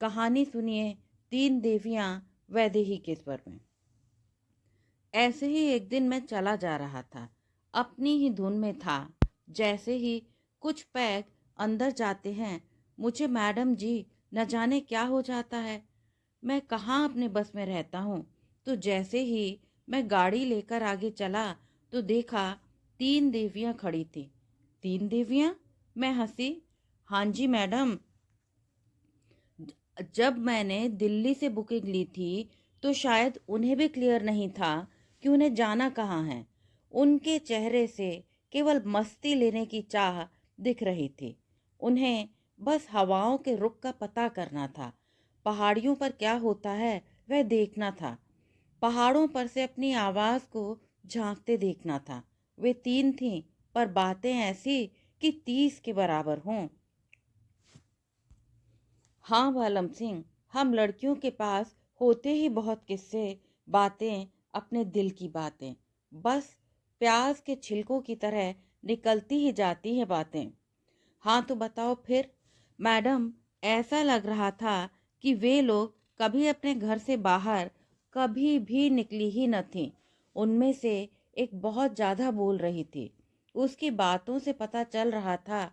कहानी सुनिए तीन देवियां वैदेही के स्वर में। ऐसे ही एक दिन मैं चला जा रहा था, अपनी ही धुन में था। जैसे ही कुछ पैग अंदर जाते हैं, मुझे मैडम जी न जाने क्या हो जाता है। मैं कहाँ अपने बस में रहता हूँ। तो जैसे ही मैं गाड़ी लेकर आगे चला तो देखा तीन देवियां खड़ी थी। तीन देवियां? मैं हंसी। हाँ जी मैडम, जब मैंने दिल्ली से बुकिंग ली थी तो शायद उन्हें भी क्लियर नहीं था कि उन्हें जाना कहाँ है। उनके चेहरे से केवल मस्ती लेने की चाह दिख रही थी। उन्हें बस हवाओं के रुख का पता करना था। पहाड़ियों पर क्या होता है वह देखना था। पहाड़ों पर से अपनी आवाज़ को झांकते देखना था। वे तीन थीं, पर बातें ऐसी कि 30 के बराबर हों। हाँ वालम सिंह, हम लड़कियों के पास होते ही बहुत किस्से, बातें, अपने दिल की बातें। बस प्याज के छिलकों की तरह निकलती ही जाती हैं बातें। हाँ तो बताओ फिर। मैडम, ऐसा लग रहा था कि वे लोग कभी अपने घर से बाहर कभी भी निकली ही न थीं। उनमें से एक बहुत ज़्यादा बोल रही थी। उसकी बातों से पता चल रहा था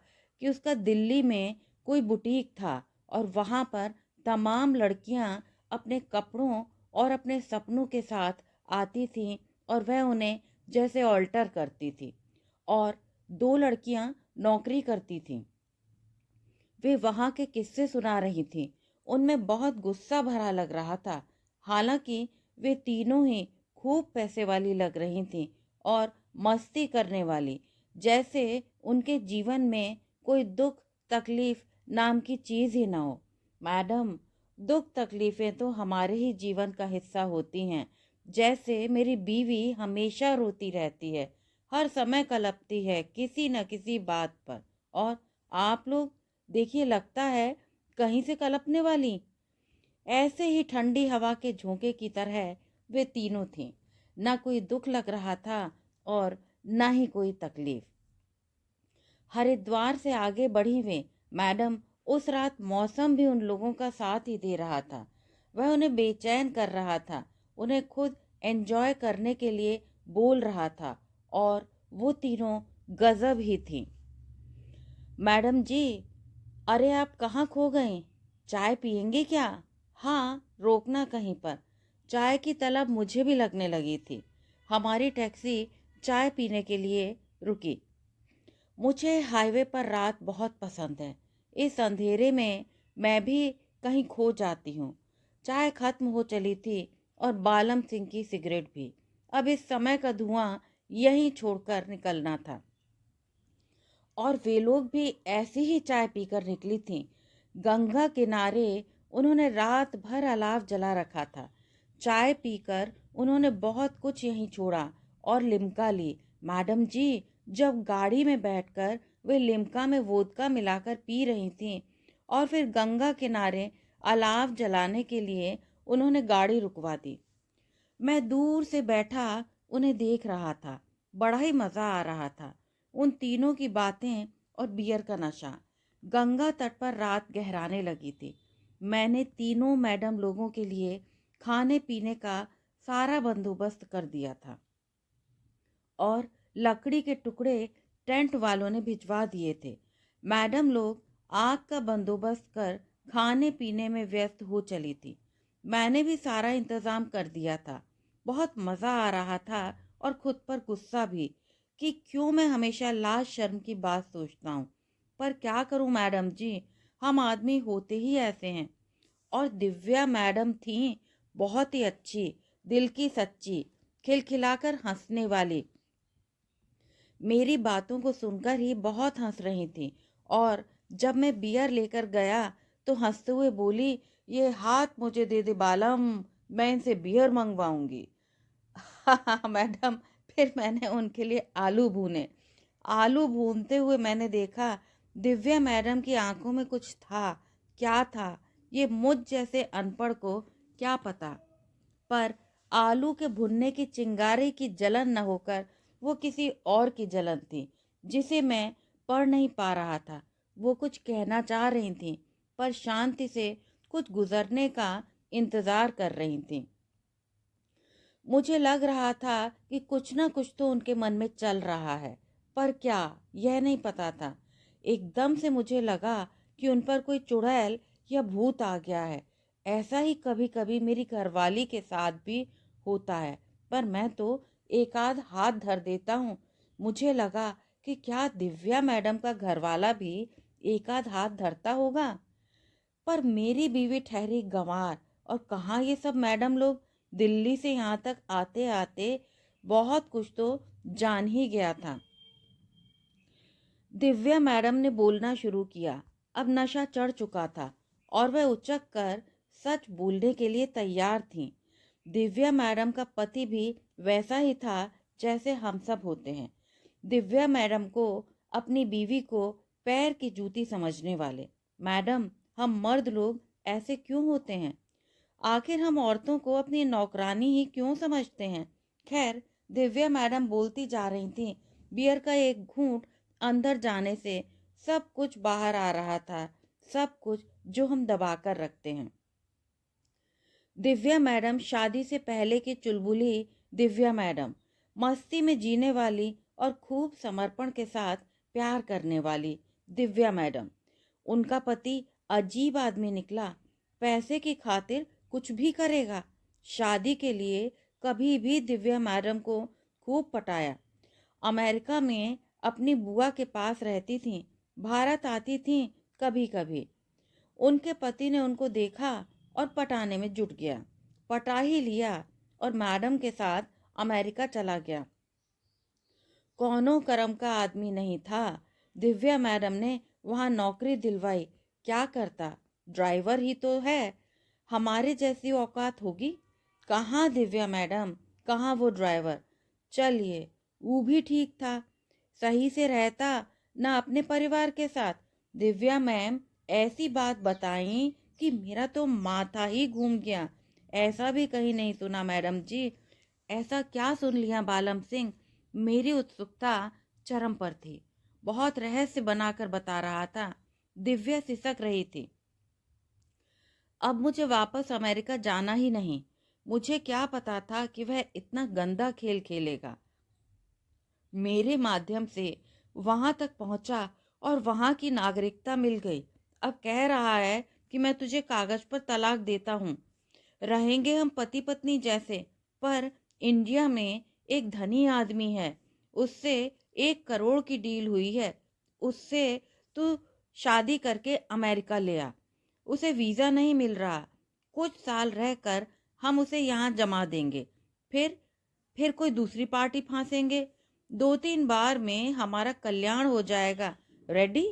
कि उसका दिल्ली में कोई बुटीक था और वहाँ पर तमाम लड़कियाँ अपने कपड़ों और अपने सपनों के साथ आती थीं और वह उन्हें जैसे ऑल्टर करती थी। और दो लड़कियाँ नौकरी करती थीं। वे वहाँ के किस्से सुना रही थीं। उनमें बहुत गुस्सा भरा लग रहा था। हालांकि वे तीनों ही खूब पैसे वाली लग रही थीं और मस्ती करने वाली, जैसे उनके जीवन में कोई दुख तकलीफ नाम की चीज़ ही ना हो। मैडम, दुख तकलीफें तो हमारे ही जीवन का हिस्सा होती हैं। जैसे मेरी बीवी हमेशा रोती रहती है, हर समय कलपती है किसी न किसी बात पर। और आप लोग देखिए, लगता है कहीं से कलपने वाली। ऐसे ही ठंडी हवा के झोंके की तरह वे तीनों थीं। न कोई दुख लग रहा था और न ही कोई तकलीफ। हरिद्वार से आगे बढ़ी वे मैडम, उस रात मौसम भी उन लोगों का साथ ही दे रहा था। वह उन्हें बेचैन कर रहा था, उन्हें खुद एंजॉय करने के लिए बोल रहा था। और वो तीनों गजब ही थीं। मैडम जी, अरे आप कहाँ खो गए? चाय पियेंगे क्या? हाँ, रोकना कहीं पर। चाय की तलब मुझे भी लगने लगी थी। हमारी टैक्सी चाय पीने के लिए रुकी। मुझे हाईवे पर रात बहुत पसंद है। इस अंधेरे में मैं भी कहीं खो जाती हूँ। चाय खत्म हो चली थी और बालम सिंह की सिगरेट भी। अब इस समय का धुआं यहीं छोड़कर निकलना था। और वे लोग भी ऐसी ही चाय पीकर निकली थीं। गंगा किनारे उन्होंने रात भर अलाव जला रखा था। चाय पीकर उन्होंने बहुत कुछ यहीं छोड़ा और लिम्का ली। मैडम जी, जब गाड़ी में बैठकर वे लिम्का में वोदका मिलाकर पी रही थीं और फिर गंगा किनारे अलाव जलाने के लिए उन्होंने गाड़ी रुकवा दी। मैं दूर से बैठा उन्हें देख रहा था। बड़ा ही मज़ा आ रहा था। उन तीनों की बातें और बियर का नशा। गंगा तट पर रात गहराने लगी थी। मैंने तीनों मैडम लोगों के लिए खाने पीने का सारा बंदोबस्त कर दिया था और लकड़ी के टुकड़े टेंट वालों ने भिजवा दिए थे। मैडम लोग आग का बंदोबस्त कर खाने पीने में व्यस्त हो चली थी। मैंने भी सारा इंतज़ाम कर दिया था। बहुत मज़ा आ रहा था और खुद पर गुस्सा भी कि क्यों मैं हमेशा लाज शर्म की बात सोचता हूँ। पर क्या करूँ मैडम जी, हम आदमी होते ही ऐसे हैं। और दिव्या मैडम थीं, बहुत ही अच्छी, दिल की सच्ची, खिलखिलाकर हंसने वाली। मेरी बातों को सुनकर ही बहुत हंस रही थी। और जब मैं बियर लेकर गया तो हंसते हुए बोली, ये हाथ मुझे दे दे बालम, मैं इनसे बियर मंगवाऊंगी। हाँ मैडम, फिर मैंने उनके लिए आलू भूने। आलू भूनते हुए मैंने देखा दिव्या मैडम की आंखों में कुछ था। क्या था ये मुझ जैसे अनपढ़ को क्या पता। पर आलू के भुनने की चिंगारी की जलन न होकर वो किसी और की जलन थी, जिसे मैं पढ़ नहीं पा रहा था। वो कुछ कहना चाह रही थी, पर शांति से कुछ गुजरने का इंतज़ार कर रही थीं। मुझे लग रहा था कि कुछ न कुछ तो उनके मन में चल रहा है, पर क्या, यह नहीं पता था। एकदम से मुझे लगा कि उन पर कोई चुड़ैल या भूत आ गया है। ऐसा ही कभी-कभी मेरी घरवाली के साथ भी होता है, पर मैं तो एक आध हाथ धर देता हूँ। मुझे लगा कि क्या दिव्या मैडम का घरवाला भी एक आध हाथ धरता होगा। पर मेरी बीवी ठहरी गंवार, और कहाँ ये सब मैडम लोग, दिल्ली से यहाँ तक आते आते बहुत कुछ तो जान ही गया था। दिव्या मैडम ने बोलना शुरू किया। अब नशा चढ़ चुका था और वह उचक कर सच बोलने के लिए तैयार थीं। दिव्या मैडम का पति भी वैसा ही था जैसे हम सब होते हैं। दिव्या मैडम को अपनी बीवी को पैर की जूती समझने वाले। मैडम, हम मर्द लोग ऐसे क्यों होते हैं? आखिर हम औरतों को अपनी नौकरानी ही क्यों समझते हैं? खैर, दिव्या मैडम बोलती जा रही थीं। बियर का एक घूंट अंदर जाने से सब कुछ बाहर आ रहा था, सब कुछ जो हम दबाकर रखते हैं। दिव्या मैडम शादी से पहले की चुलबुली दिव्या मैडम, मस्ती में जीने वाली और खूब समर्पण के साथ प्यार करने वाली दिव्या मैडम। उनका पति अजीब आदमी निकला, पैसे की खातिर कुछ भी करेगा। शादी के लिए कभी भी दिव्या मैडम को खूब पटाया। अमेरिका में अपनी बुआ के पास रहती थीं, भारत आती थीं कभी कभी। उनके पति ने उनको देखा और पटाने में जुट गया, पटा ही लिया और मैडम के साथ अमेरिका चला गया। कौनो करम का आदमी नहीं था। दिव्या मैडम ने वहाँ नौकरी दिलवाई। क्या करता, ड्राइवर ही तो है, हमारे जैसी औकात होगी। कहाँ दिव्या मैडम, कहाँ वो ड्राइवर। चलिए, वो भी ठीक था, सही से रहता ना अपने परिवार के साथ। दिव्या मैम ऐसी बात बताई कि मेरा तो माथा ही घूम गया। ऐसा भी कहीं नहीं सुना मैडम जी। ऐसा क्या सुन लिया बालम सिंह? मेरी उत्सुकता चरम पर थी। बहुत रहस्य बनाकर बता रहा था। दिव्या सिसक रही थी। अब मुझे वापस अमेरिका जाना ही नहीं। मुझे क्या पता था कि वह इतना गंदा खेल खेलेगा। मेरे माध्यम से वहां तक पहुंचा और वहां की नागरिकता मिल गई। अब कह रहा है कि मैं तुझे कागज पर तलाक देता हूँ, रहेंगे हम पति पत्नी जैसे। पर इंडिया में एक धनी आदमी है, उससे 1 करोड़ की डील हुई है। उससे तू शादी करके अमेरिका ले आ। उसे वीज़ा नहीं मिल रहा। कुछ साल रहकर हम उसे यहाँ जमा देंगे। फिर कोई दूसरी पार्टी फांसेंगे। 2-3 बार में हमारा कल्याण हो जाएगा। Ready?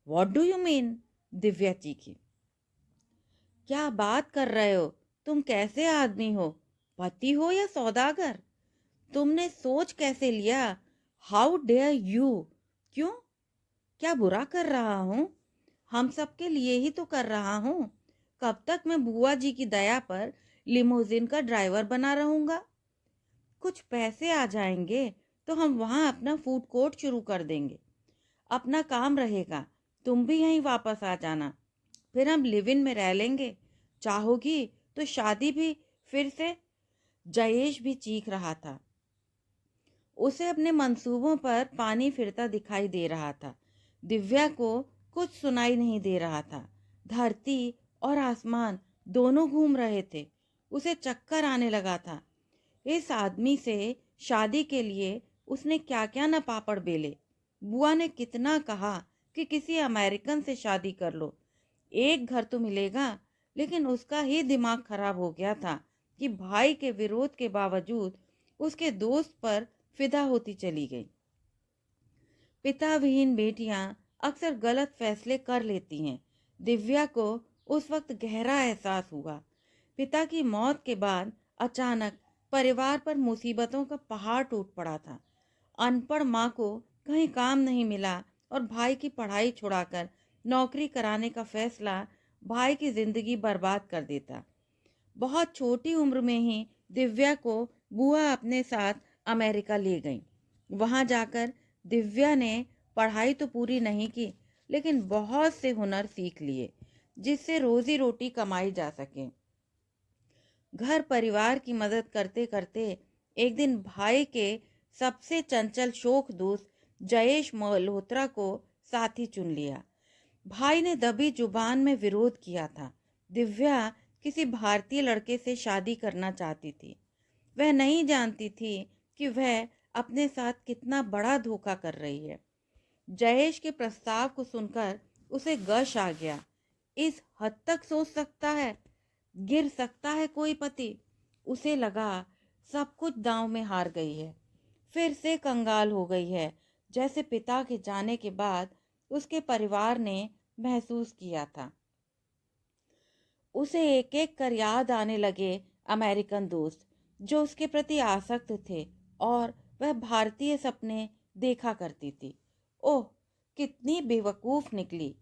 What do you mean? Divya चीखी। क्या बात कर रहे हो? तुम कैसे आदमी हो? पति हो या सौदागर? तुमने सोच कैसे लिया? How dare you? क्यों? क्या बुरा कर रहा हूँ? हम सबके लिए ही तो कर रहा हूँ। कब तक मैं बुआ जी की दया पर लिमोजिन का ड्राइवर बना रहूंगा? कुछ पैसे आ जाएंगे तो हम वहाँ अपना फूड कोर्ट शुरू कर देंगे। अपना काम रहेगा। तुम भी यहीं वापस आ जाना। फिर हम लिव इन में रह लेंगे। चाहोगी तो शादी भी फिर से। जयेश भी चीख रहा था। उसे अपने मंसूबों पर पानी फिरता दिखाई दे रहा था। दिव्या को कुछ सुनाई नहीं दे रहा था। धरती और आसमान दोनों घूम रहे थे। उसे चक्कर आने लगा था। इस आदमी से शादी के लिए उसने क्या क्या न पापड़ बेले। बुआ ने कितना कहा कि किसी अमेरिकन से शादी कर लो, एक घर तो मिलेगा। लेकिन उसका ही दिमाग खराब हो गया था कि भाई के विरोध के बावजूद उसके दोस्त पर फिदा होती चली गई। पिता विहीन बेटियां अक्सर गलत फैसले कर लेती हैं। दिव्या को उस वक्त गहरा एहसास हुआ। पिता की मौत के बाद अचानक परिवार पर मुसीबतों का पहाड़ टूट पड़ा था। अनपढ़ माँ को कहीं काम नहीं मिला और भाई की पढ़ाई छुड़ाकर नौकरी कराने का फैसला भाई की जिंदगी बर्बाद कर देता। बहुत छोटी उम्र में ही दिव्या को बुआ अपने साथ अमेरिका ले गई। वहां जाकर दिव्या ने पढ़ाई तो पूरी नहीं की, लेकिन बहुत से हुनर सीख लिए जिससे रोजी रोटी कमाई जा सके। घर परिवार की मदद करते करते एक दिन भाई के सबसे चंचल शोक दोस्त जयेश मल्होत्रा को साथी चुन लिया। भाई ने दबी जुबान में विरोध किया था। दिव्या किसी भारतीय लड़के से शादी करना चाहती थी। वह नहीं जानती थी कि वह अपने साथ कितना बड़ा धोखा कर रही है। जयेश के प्रस्ताव को सुनकर उसे गश आ गया। इस हद तक सोच सकता है, गिर सकता है कोई पति। उसे लगा सब कुछ दांव में हार गई है, फिर से कंगाल हो गई है, जैसे पिता के जाने के बाद उसके परिवार ने महसूस किया था। उसे एक एक कर याद आने लगे अमेरिकन दोस्त जो उसके प्रति आसक्त थे और वह भारतीय सपने देखा करती थी। ओह, कितनी बेवकूफ निकली।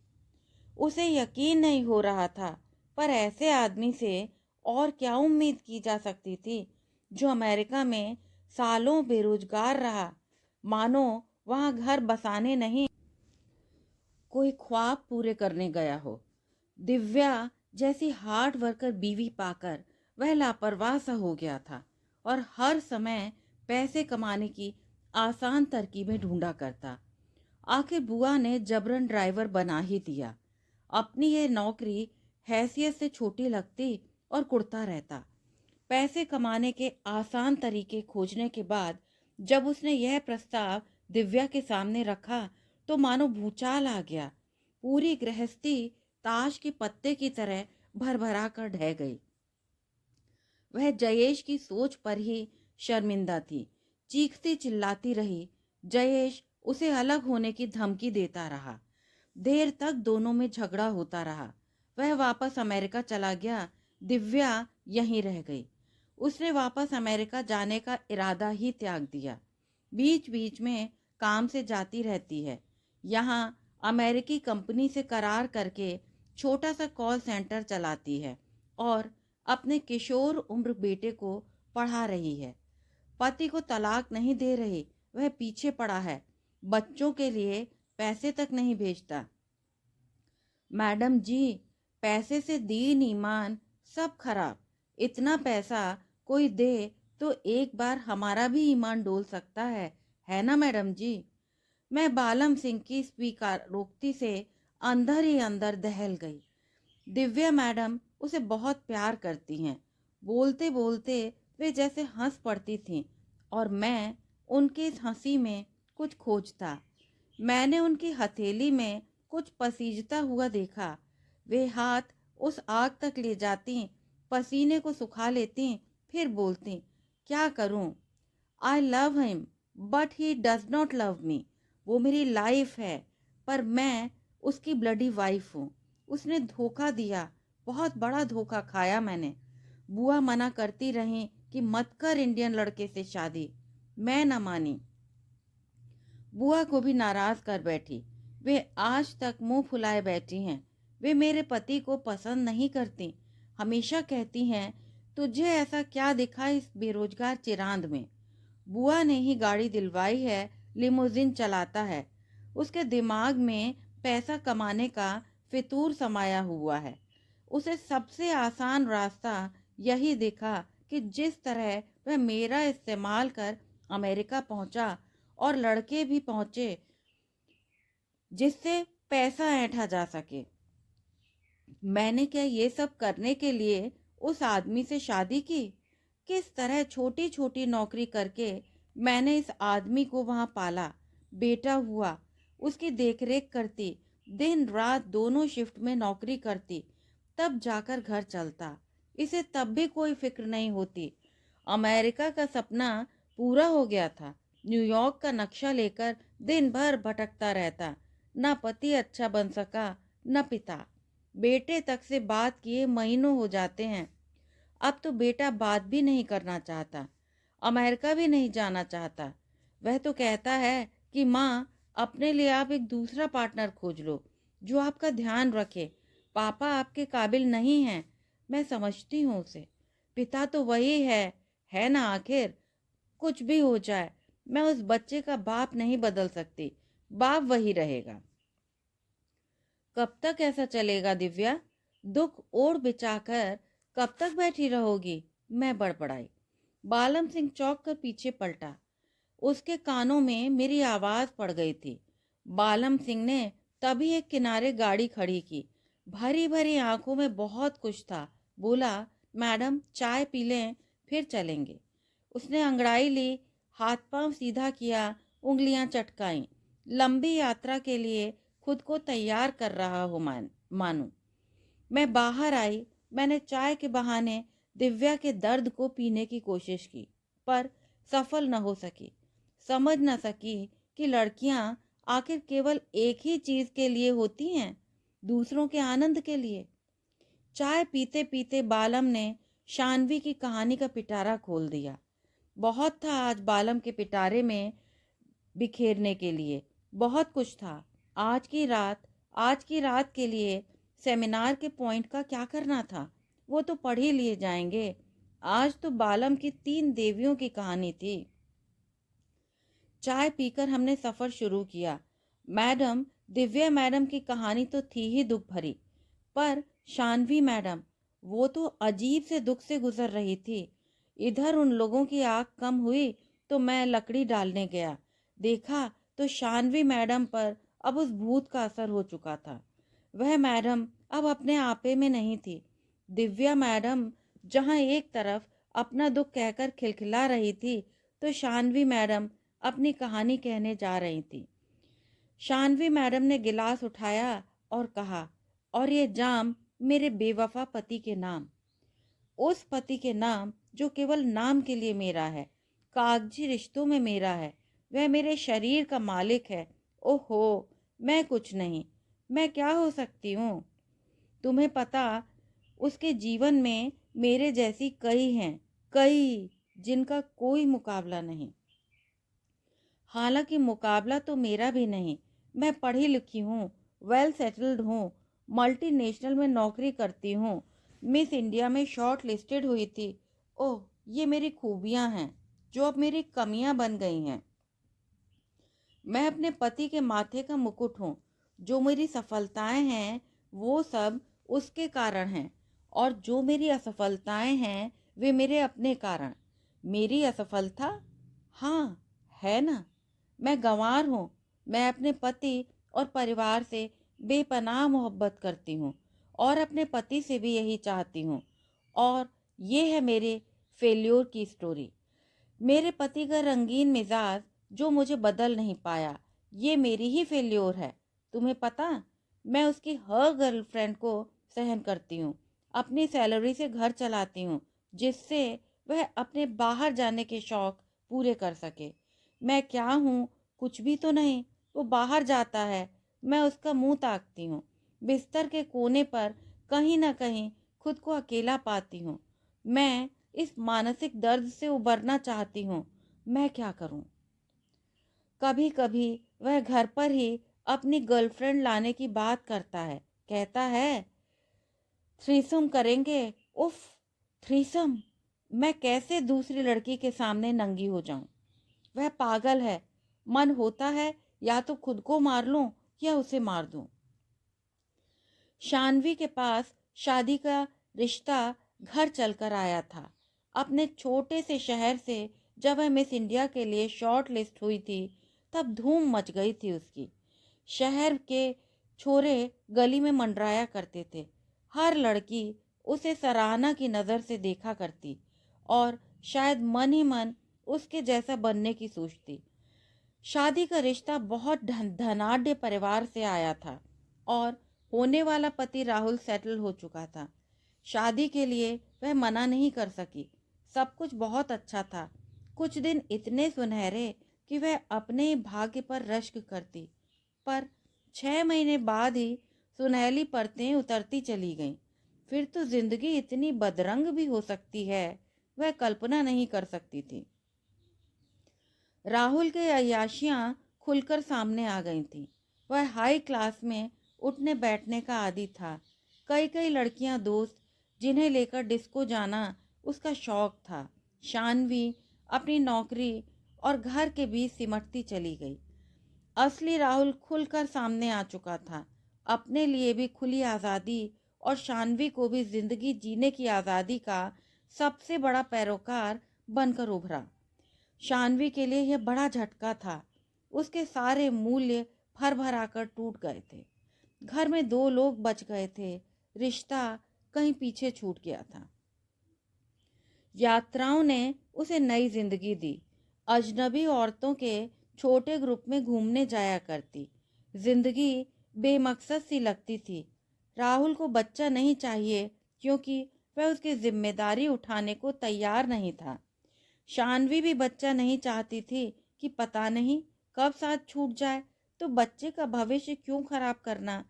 उसे यकीन नहीं हो रहा था, पर ऐसे आदमी से और क्या उम्मीद की जा सकती थी जो अमेरिका में सालों बेरोजगार रहा, मानो वहां घर बसाने नहीं कोई ख्वाब पूरे करने गया हो। दिव्या जैसी हार्ड वर्कर बीवी पाकर वह लापरवाह सा हो गया था और हर समय पैसे कमाने की आसान तरकीबें ढूंढा करता। आखिर बुआ ने जबरन ड्राइवर बना ही दिया। अपनी ये नौकरी हैसियत से छोटी लगती और कुड़ता रहता। पैसे कमाने के आसान तरीके खोजने के बाद जब उसने यह प्रस्ताव दिव्या के सामने रखा तो मानो भूचाल आ गया। पूरी गृहस्थी ताश के पत्ते की तरह भरभरा कर ढह गई। वह जयेश की सोच पर ही शर्मिंदा थी। चीखती चिल्लाती रही। जयेश उसे अलग होने की धमकी देता रहा। देर तक दोनों में झगड़ा होता रहा। वह वापस अमेरिका चला गया। दिव्या यहीं रह गई। उसने वापस अमेरिका जाने का इरादा ही त्याग दिया। बीच बीच में काम से जाती रहती है। यहाँ अमेरिकी कंपनी से करार करके छोटा सा कॉल सेंटर चलाती है और अपने किशोर उम्र बेटे को पढ़ा रही है। पति को तलाक नहीं दे रही, वह पीछे पड़ा है। बच्चों के लिए पैसे तक नहीं भेजता। मैडम जी, पैसे से दीन ईमान सब खराब। इतना पैसा कोई दे तो एक बार हमारा भी ईमान डोल सकता है ना मैडम जी। मैं बालम सिंह की स्वीकारोक्ति से अंदर ही अंदर दहल गई। दिव्या मैडम उसे बहुत प्यार करती हैं। बोलते बोलते वे जैसे हंस पड़ती थीं और मैं उनकी इस हंसी में कुछ खोजता। मैंने उनकी हथेली में कुछ पसीजता हुआ देखा। वे हाथ उस आग तक ले जाती, पसीने को सुखा लेती, फिर बोलती, क्या करूं? I love him but he does not love me. वो मेरी लाइफ है पर मैं उसकी ब्लडी वाइफ हूँ। उसने धोखा दिया, बहुत बड़ा धोखा खाया मैंने। बुआ मना करती रही कि मत कर इंडियन लड़के से शादी। मैं न मानी। बुआ को भी नाराज कर बैठी। वे आज तक मुंह फुलाए बैठी हैं। वे मेरे पति को पसंद नहीं करती। हमेशा कहती हैं, तुझे ऐसा क्या दिखा इस बेरोजगार चिरांद में? बुआ ने ही गाड़ी दिलवाई है, लिमोजिन चलाता है। उसके दिमाग में पैसा कमाने का फितूर समाया हुआ है। उसे सबसे आसान रास्ता यही दिखा कि जिस तरह वह मेरा इस्तेमाल कर अमेरिका पहुंचा और लड़के भी पहुंचे जिससे पैसा ऐंठा जा सके। मैंने क्या ये सब करने के लिए उस आदमी से शादी की? किस तरह छोटी छोटी नौकरी करके मैंने इस आदमी को वहां पाला, बेटा हुआ, उसकी देखरेख करती, दिन रात दोनों शिफ्ट में नौकरी करती, तब जाकर घर चलता। इसे तब भी कोई फिक्र नहीं होती। अमेरिका का सपना पूरा हो गया था। न्यूयॉर्क का नक्शा लेकर दिन भर भटकता रहता। न पति अच्छा बन सका, न पिता। बेटे तक से बात किए महीनों हो जाते हैं। अब तो बेटा बात भी नहीं करना चाहता, अमेरिका भी नहीं जाना चाहता। वह तो कहता है कि माँ, अपने लिए आप एक दूसरा पार्टनर खोज लो जो आपका ध्यान रखे। पापा आपके काबिल नहीं हैं। मैं समझती हूँ उसे। पिता तो वही है ना आखिर। कुछ भी हो जाए, मैं उस बच्चे का बाप नहीं बदल सकती। बाप वही रहेगा। कब तक ऐसा चलेगा दिव्या? दुख ओढ़ बिछाकर कब तक बैठी रहोगी? मैं बड़बड़ाई। बालम सिंह चौंक कर पीछे पलटा। उसके कानों में मेरी आवाज पड़ गई थी। बालम सिंह ने तभी एक किनारे गाड़ी खड़ी की। भरी भरी आंखों में बहुत कुछ था। बोला, मैडम चाय पी लें, फिर चलेंगे। उसने अंगड़ाई ली, हाथ पांव सीधा किया, उंगलियां चटकाईं। लंबी यात्रा के लिए खुद को तैयार कर रहा हूं मानूं। मैं बाहर आई। मैंने चाय के बहाने दिव्या के दर्द को पीने की कोशिश की, पर सफल न हो सकी। समझ न सकी कि लड़कियां आखिर केवल एक ही चीज के लिए होती हैं, दूसरों के आनंद के लिए। चाय पीते पीते बालम ने शानवी की कहानी का पिटारा खोल दिया। बहुत था आज बालम के पिटारे में बिखेरने के लिए, बहुत कुछ था। आज की रात के लिए सेमिनार के पॉइंट का क्या करना था, वो तो पढ़ ही लिए जाएंगे। आज तो बालम की 3 देवियों की कहानी थी। चाय पीकर हमने सफर शुरू किया। मैडम, दिव्या मैडम की कहानी तो थी ही दुख भरी, पर शानवी मैडम, वो तो अजीब से दुख से गुजर रही थी। इधर उन लोगों की आग कम हुई तो मैं लकड़ी डालने गया। देखा तो शानवी मैडम पर अब उस भूत का असर हो चुका था। वह मैडम अब अपने आपे में नहीं थी। दिव्या मैडम जहां एक तरफ अपना दुख कहकर खिलखिला रही थी, तो शानवी मैडम अपनी कहानी कहने जा रही थी। शानवी मैडम ने गिलास उठाया और कहा, और ये जाम मेरे बेवफा पति के नाम, उस पति के नाम जो केवल नाम के लिए मेरा है, कागजी रिश्तों में मेरा है। वह मेरे शरीर का मालिक है। ओहो, मैं कुछ नहीं, मैं क्या हो सकती हूँ? तुम्हें पता, उसके जीवन में मेरे जैसी कई हैं, कई, जिनका कोई मुकाबला नहीं। हालांकि मुकाबला तो मेरा भी नहीं। मैं पढ़ी लिखी हूँ, वेल सेटल्ड हूँ, मल्टीनेशनल में नौकरी करती हूँ, मिस इंडिया में शॉर्ट लिस्टेड हुई थी। ओह, ये मेरी खूबियाँ हैं जो अब मेरी कमियाँ बन गई हैं। मैं अपने पति के माथे का मुकुट हूँ। जो मेरी सफलताएं हैं वो सब उसके कारण हैं, और जो मेरी असफलताएं हैं वे मेरे अपने कारण। मेरी असफलता? हाँ, है ना। मैं गंवार हूँ। मैं अपने पति और परिवार से बेपनाह मोहब्बत करती हूँ, और अपने पति से भी यही चाहती हूँ। और ये है मेरे फेल्योर की स्टोरी। मेरे पति का रंगीन मिजाज जो मुझे बदल नहीं पाया, ये मेरी ही फेल्योर है। तुम्हें पता, मैं उसकी हर गर्लफ्रेंड को सहन करती हूँ, अपनी सैलरी से घर चलाती हूँ, जिससे वह अपने बाहर जाने के शौक पूरे कर सके। मैं क्या हूँ? कुछ भी तो नहीं। वो बाहर जाता है, मैं उसका मुंह ताकती हूँ। बिस्तर के कोने पर कहीं ना कहीं खुद को अकेला पाती हूँ। मैं इस मानसिक दर्द से उबरना चाहती हूँ। मैं क्या करूँ? कभी कभी वह घर पर ही अपनी गर्लफ्रेंड लाने की बात करता है। कहता है, थ्रीसम करेंगे। उफ, थ्रीसम! मैं कैसे दूसरी लड़की के सामने नंगी हो जाऊं? वह पागल है। मन होता है या तो खुद को मार लूं या उसे मार दूं। शानवी के पास शादी का रिश्ता घर चलकर आया था। अपने छोटे से शहर से जब वह मिस इंडिया के लिए शॉर्ट लिस्ट हुई थी, तब धूम मच गई थी उसकी। शहर के छोरे गली में मंडराया करते थे। हर लड़की उसे सराहना की नज़र से देखा करती, और शायद मन ही मन उसके जैसा बनने की सोचती। शादी का रिश्ता बहुत धनाढ्य परिवार से आया था, और होने वाला पति राहुल सेटल हो चुका था। शादी के लिए वह मना नहीं कर सकी। सब कुछ बहुत अच्छा था। कुछ दिन इतने सुनहरे कि वह अपने ही भाग्य पर रश्क करती, पर 6 महीने बाद ही सुनहली परतें उतरती चली गईं। फिर तो जिंदगी इतनी बदरंग भी हो सकती है, वह कल्पना नहीं कर सकती थी। राहुल के अय्याशियां खुलकर सामने आ गई थीं। वह हाई क्लास में उठने बैठने का आदी था। कई कई लड़कियां दोस्त जिन्हें लेकर डिस्को जाना उसका शौक था। शानवी अपनी नौकरी और घर के बीच सिमटती चली गई। असली राहुल खुलकर सामने आ चुका था। अपने लिए भी खुली आज़ादी और शानवी को भी जिंदगी जीने की आज़ादी का सबसे बड़ा पैरोकार बनकर उभरा। शानवी के लिए यह बड़ा झटका था। उसके सारे मूल्य भर भर आकर टूट गए थे। घर में 2 लोग बच गए थे। रिश्ता कहीं पीछे छूट गया था। यात्राओं ने उसे नई जिंदगी दी। अजनबी औरतों के छोटे ग्रुप में घूमने जाया करती। जिंदगी बेमकसद सी लगती थी। राहुल को बच्चा नहीं चाहिए क्योंकि वह उसकी जिम्मेदारी उठाने को तैयार नहीं था। शानवी भी बच्चा नहीं चाहती थी कि पता नहीं कब साथ छूट जाए, तो बच्चे का भविष्य क्यों खराब करना।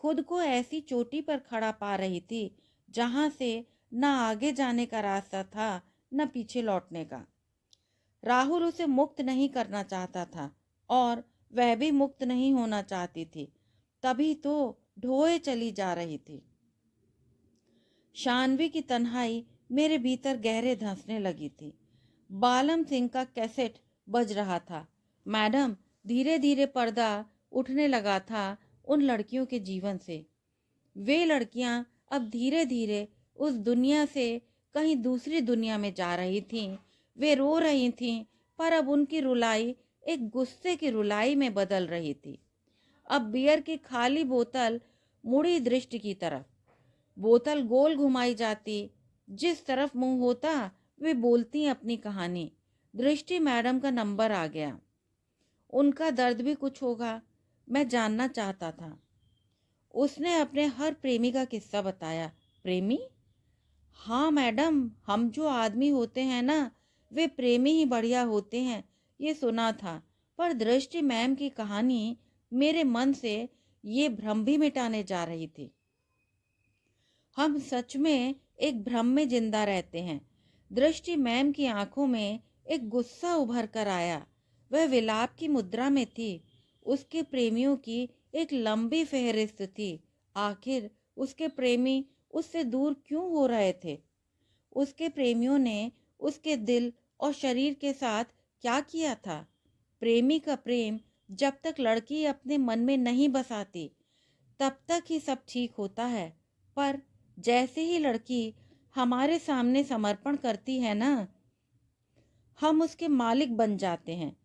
खुद को ऐसी चोटी पर खड़ा पा रही थी जहां से न आगे जाने का रास्ता था न पीछे लौटने का। राहुल उसे मुक्त नहीं करना चाहता था और वह भी मुक्त नहीं होना चाहती थी। तभी तो ढोए चली जा रही थी। शानवी की तन्हाई मेरे भीतर गहरे धंसने लगी थी। बालम सिंह का कैसेट बज रहा था। मैडम, धीरे धीरे पर्दा उठने लगा था उन लड़कियों के जीवन से। वे लड़कियां अब धीरे धीरे उस दुनिया से कहीं दूसरी दुनिया में जा रही थीं। वे रो रही थीं, पर अब उनकी रुलाई एक गुस्से की रुलाई में बदल रही थी। अब बियर की खाली बोतल मुड़ी दृष्टि की तरफ। बोतल गोल घुमाई जाती, जिस तरफ मुंह होता वे बोलती अपनी कहानी। दृष्टि मैडम का नंबर आ गया। उनका दर्द भी कुछ होगा, मैं जानना चाहता था। उसने अपने हर प्रेमी का किस्सा बताया। प्रेमी? हाँ मैडम, हम जो आदमी होते हैं ना, वे प्रेमी ही बढ़िया होते हैं, ये सुना था। पर दृष्टि मैम की कहानी मेरे मन से ये भ्रम भी मिटाने जा रही थी। हम सच में एक भ्रम में जिंदा रहते हैं। दृष्टि मैम की आंखों में एक गुस्सा उभर कर आया। वह विलाप की मुद्रा में थी। उसके प्रेमियों की एक लंबी फहरिस्त थी। आखिर उसके प्रेमी उससे दूर क्यों हो रहे थे? उसके प्रेमियों ने उसके दिल और शरीर के साथ क्या किया था? प्रेमी का प्रेम जब तक लड़की अपने मन में नहीं बसाती, तब तक ही सब ठीक होता है। पर जैसे ही लड़की हमारे सामने समर्पण करती है ना, हम उसके मालिक बन जाते हैं।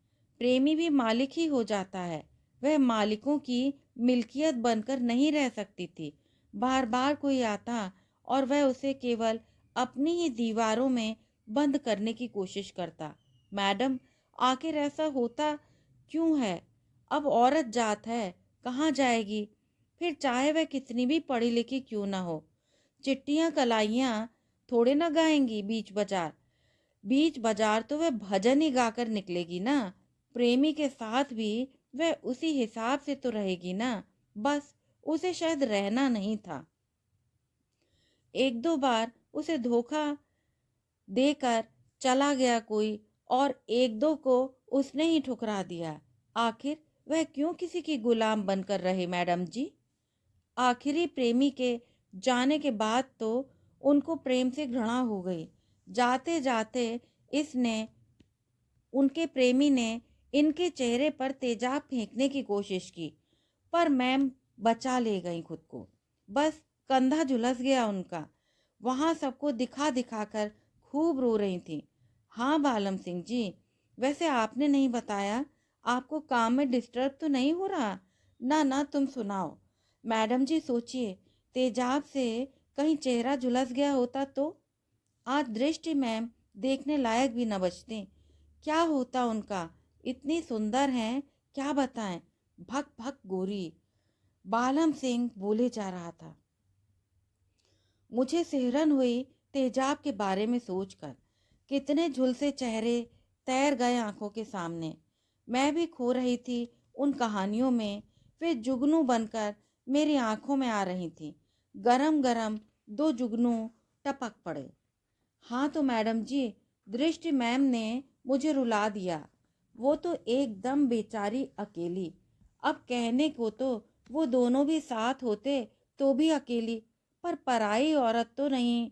प्रेमी भी मालिक ही हो जाता है। वह मालिकों की मिल्कियत बनकर नहीं रह सकती थी। बार बार कोई आता और वह उसे केवल अपनी ही दीवारों में बंद करने की कोशिश करता। मैडम, आखिर ऐसा होता क्यों है? अब औरत जात है, कहाँ जाएगी? फिर चाहे वह कितनी भी पढ़ी लिखी क्यों ना हो। चिट्टियां कलाइयां थोड़े ना गाएंगी बीच बाजार। बीच बाजार तो वह भजन ही गाकर निकलेगी ना। प्रेमी के साथ भी वह उसी हिसाब से तो रहेगी ना। बस उसे शायद रहना नहीं था। एक दो बार उसे धोखा देकर चला गया कोई, और एक दो को उसने ही ठुकरा दिया। आखिर वह क्यों किसी की गुलाम बनकर रहे मैडम जी? आखिरी प्रेमी के जाने के बाद तो उनको प्रेम से घृणा हो गई। जाते जाते इसने उनके प्रेमी ने इनके चेहरे पर तेजाब फेंकने की कोशिश की, पर मैम बचा ले गई खुद को। बस कंधा झुलस गया उनका। वहां सबको दिखा दिखाकर खूब रो रही थी। हाँ बालम सिंह जी, वैसे आपने नहीं बताया, आपको काम में डिस्टर्ब तो नहीं हो रहा? ना ना, तुम सुनाओ। मैडम जी सोचिए, तेजाब से कहीं चेहरा झुलस गया होता तो आज दृष्टि मैम देखने लायक भी न बचती। क्या होता उनका? इतनी सुंदर हैं, क्या बताएं। भक भक गोरी। बालम सिंह बोले जा रहा था। मुझे सिहरन हुई तेजाब के बारे में सोचकर। कितने झुलसे चेहरे तैर गए आंखों के सामने। मैं भी खो रही थी उन कहानियों में। वे जुगनू बनकर मेरी आंखों में आ रही थी। गरम गरम 2 जुगनू टपक पड़े। हाँ तो मैडम जी, दृष्टि मैम ने मुझे रुला दिया। वो तो एकदम बेचारी अकेली। अब कहने को तो वो दोनों भी साथ होते तो भी अकेली, पर पराई औरत तो नहीं।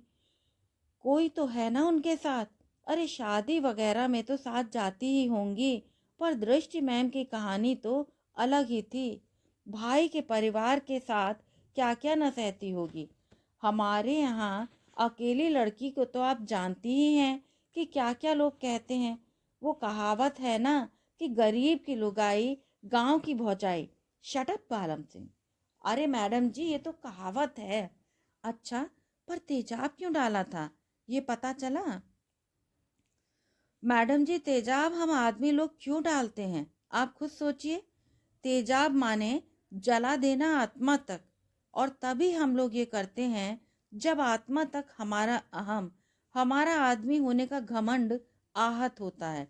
कोई तो है ना उनके साथ। अरे शादी वगैरह में तो साथ जाती ही होंगी, पर दृष्टि मैम की कहानी तो अलग ही थी। भाई के परिवार के साथ क्या क्या न सहती होगी। हमारे यहाँ अकेली लड़की को तो आप जानती ही हैं कि क्या क्या लोग कहते हैं। वो कहावत है ना कि गरीब की लुगाई गांव की भौजाई। शट अप बालम सिंह। अरे मैडम जी, ये तो कहावत है। अच्छा, पर तेजाब क्यों डाला था, ये पता चला? मैडम जी, तेजाब हम आदमी लोग क्यों डालते हैं, आप खुद सोचिए। तेजाब माने जला देना आत्मा तक, और तभी हम लोग ये करते हैं जब आत्मा तक हमारा अहम, हमारा आदमी होने का घमंड आहत होता है।